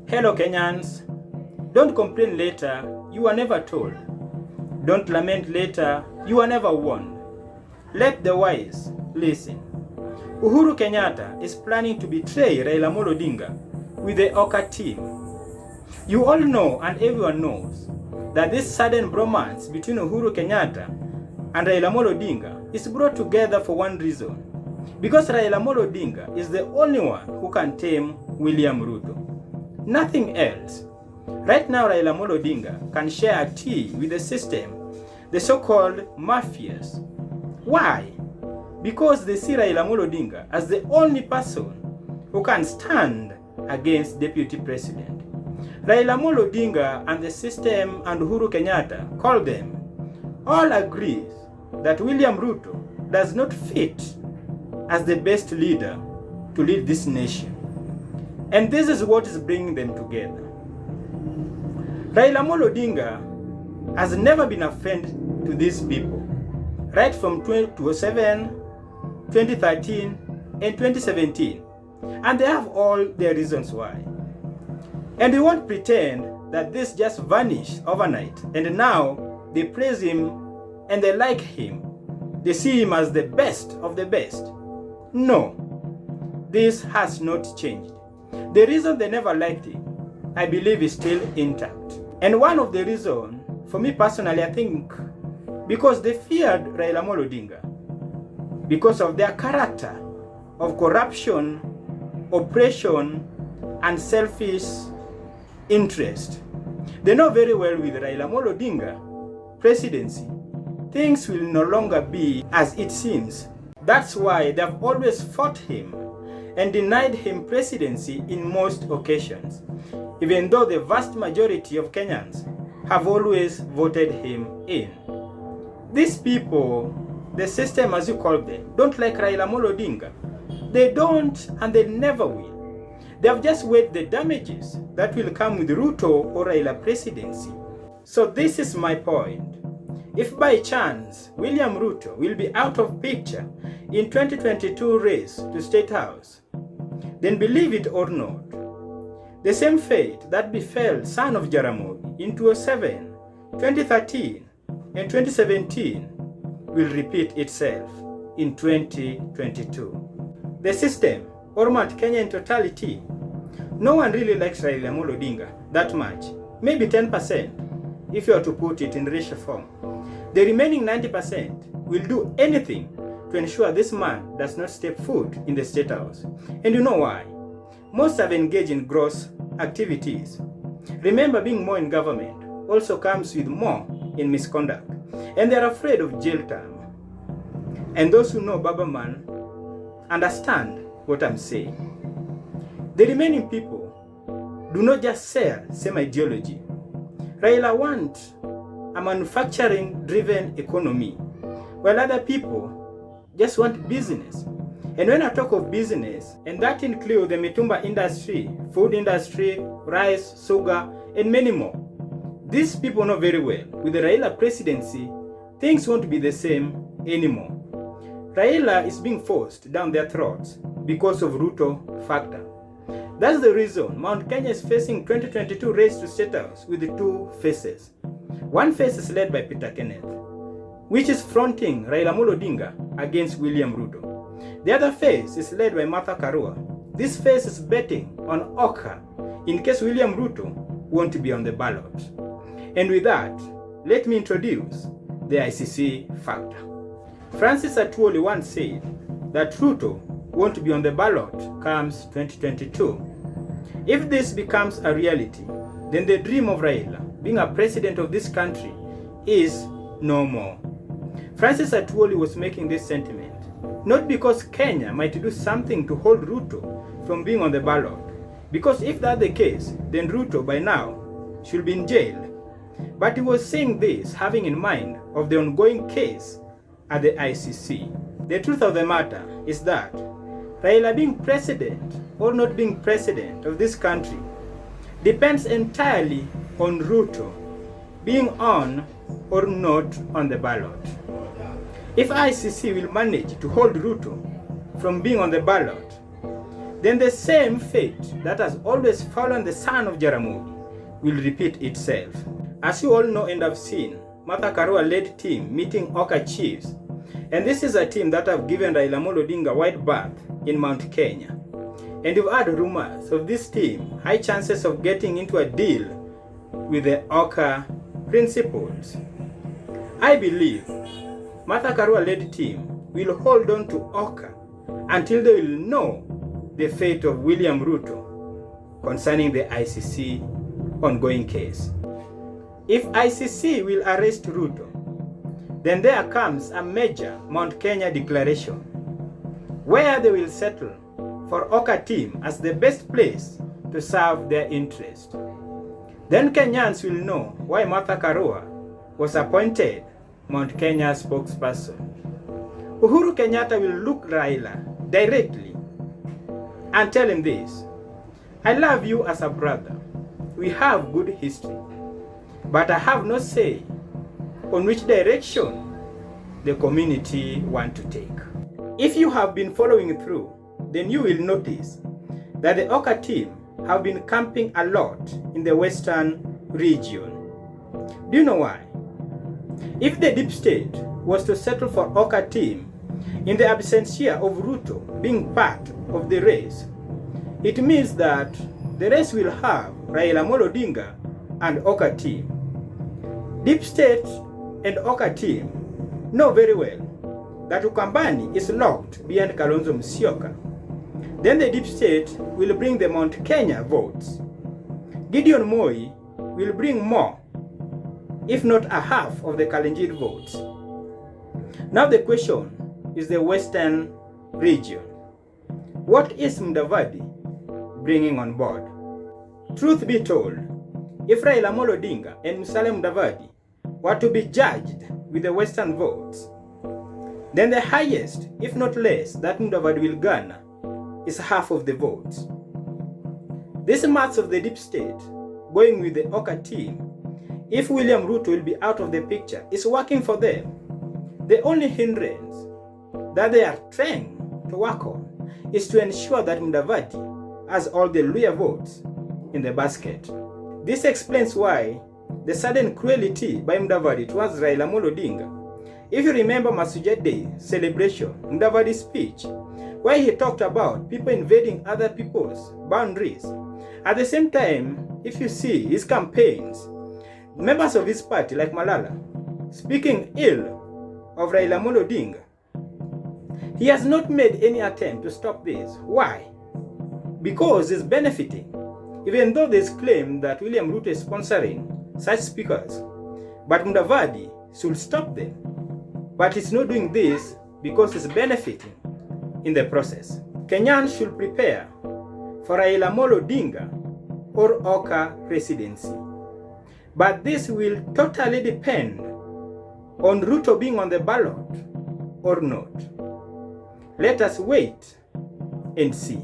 Hello Kenyans, don't complain later, you are never told. Don't lament later, you are never warned. Let the wise listen. Uhuru Kenyatta is planning to betray Raila Odinga with the Oka team. You all know and everyone knows that this sudden bromance between Uhuru Kenyatta and Raila Odinga is brought together for one reason. Because Raila Odinga is the only one who can tame William Ruto. Nothing else. Right now Raila Odinga can share a tea with the system, the so-called mafias. Why? Because they see Raila Odinga as the only person who can stand against Deputy President. Raila Odinga and the system and Uhuru Kenyatta, call them, all agrees that William Ruto does not fit as the best leader to lead this nation. And this is what is bringing them together. Raila Odinga has never been a friend to these people, right from 2007, 2013, and 2017. And they have all their reasons why. And they won't pretend that this just vanished overnight and now they praise him and they like him. They see him as the best of the best. No, this has not changed. The reason they never liked him, I believe, is still intact. And one of the reasons, for me personally, I think, because they feared Raila Odinga, because of their character of corruption, oppression, and selfish interest. They know very well with Raila Odinga presidency, things will no longer be as it seems. That's why they've always fought him and denied him presidency in most occasions, even though the vast majority of Kenyans have always voted him in. These people, the system as you call them, don't like Raila Odinga. They don't and they never will. They have just weighed the damages that will come with Ruto or Raila presidency. So this is my point. If by chance William Ruto will be out of picture in 2022 race to State House, then believe it or not, the same fate that befell son of Jaramogi in 2007, 2013, and 2017 will repeat itself in 2022. The system, or Mount Kenya in totality, no one really likes Raila Odinga that much, maybe 10% if you are to put it in racial form. The remaining 90% will do anything to ensure this man does not step foot in the State House. And you know why? Most have engaged in gross activities. Remember, being more in government also comes with more in misconduct. And they are afraid of jail term. And those who know Baba Man understand what I'm saying. The remaining people do not just share same ideology. Raila wants a manufacturing-driven economy, while other people just want business. And when I talk of business, and that includes the mitumba industry, food industry, rice, sugar, and many more, these people know very well, with the Raila presidency, things won't be the same anymore. Raila is being forced down their throats because of Ruto factor. That's the reason Mount Kenya is facing 2022 race to State House with the two faces. One face is led by Peter Kenneth, which is fronting Raila Odinga against William Ruto. The other face is led by Martha Karua. This face is betting on Oka in case William Ruto won't be on the ballot. And with that, let me introduce the ICC factor. Francis Atwoli once said that Ruto won't be on the ballot comes 2022. If this becomes a reality, then the dream of Raila being a president of this country is no more. Francis Atwoli was making this sentiment not because Kenya might do something to hold Ruto from being on the ballot, because if that's the case, then Ruto by now should be in jail. But he was saying this having in mind of the ongoing case at the ICC. The truth of the matter is that Raila being president or not being president of this country depends entirely on Ruto being on or not on the ballot. If ICC will manage to hold Ruto from being on the ballot, then the same fate that has always fallen the son of Jaramogi will repeat itself. As you all know and have seen, Martha Karua-led team meeting Oka chiefs, and this is a team that have given Raila Amolo Odinga wide berth in Mount Kenya. And you've heard rumors of this team, high chances of getting into a deal with the Oka principals. I believe Martha Karua-led team will hold on to Oka until they will know the fate of William Ruto concerning the ICC ongoing case. If ICC will arrest Ruto, then there comes a major Mount Kenya declaration where they will settle for Oka team as the best place to serve their interest. Then Kenyans will know why Martha Karua was appointed Mount Kenya spokesperson. Uhuru Kenyatta will look Raila directly and tell him this: I love you as a brother. We have good history, but I have no say on which direction the community want to take. If you have been following through, then you will notice that the Oka team have been camping a lot in the western region. Do you know why? If the deep state was to settle for Oka team in the absentia of Ruto being part of the race, it means that the race will have Raila Amolo Odinga and Oka team. Deep state and Oka team know very well that Ukambani is locked behind Kalonzo Musyoka. Then the deep state will bring the Mount Kenya votes. Gideon Moi will bring more, if not a half of the Kalenjin votes. Now the question is the western region. What is Mudavadi bringing on board? Truth be told, if Raila Amolo Odinga and Musalia Mudavadi were to be judged with the western votes, then the highest, if not less, that Mudavadi will garner is half of the votes. This maths of the deep state, going with the Oka team, if William Ruto will be out of the picture, is working for them. The only hindrance that they are trying to work on is to ensure that Mudavadi has all the Luhya votes in the basket. This explains why the sudden cruelty by Mudavadi towards Raila Amolo Odinga. If you remember Masujad Day celebration, Mudavadi's speech, where he talked about people invading other people's boundaries. At the same time, if you see his campaigns, members of his party like Malala speaking ill of Raila Amolo Odinga, he has not made any attempt to stop this. Why? Because he's benefiting, even though there's claim that William Ruto is sponsoring such speakers, but Mudavadi should stop them. But he's not doing this because he's benefiting in the process. Kenyans should prepare for Raila Amolo Odinga or Oka presidency. But this will totally depend on Ruto being on the ballot or not. Let us wait and see.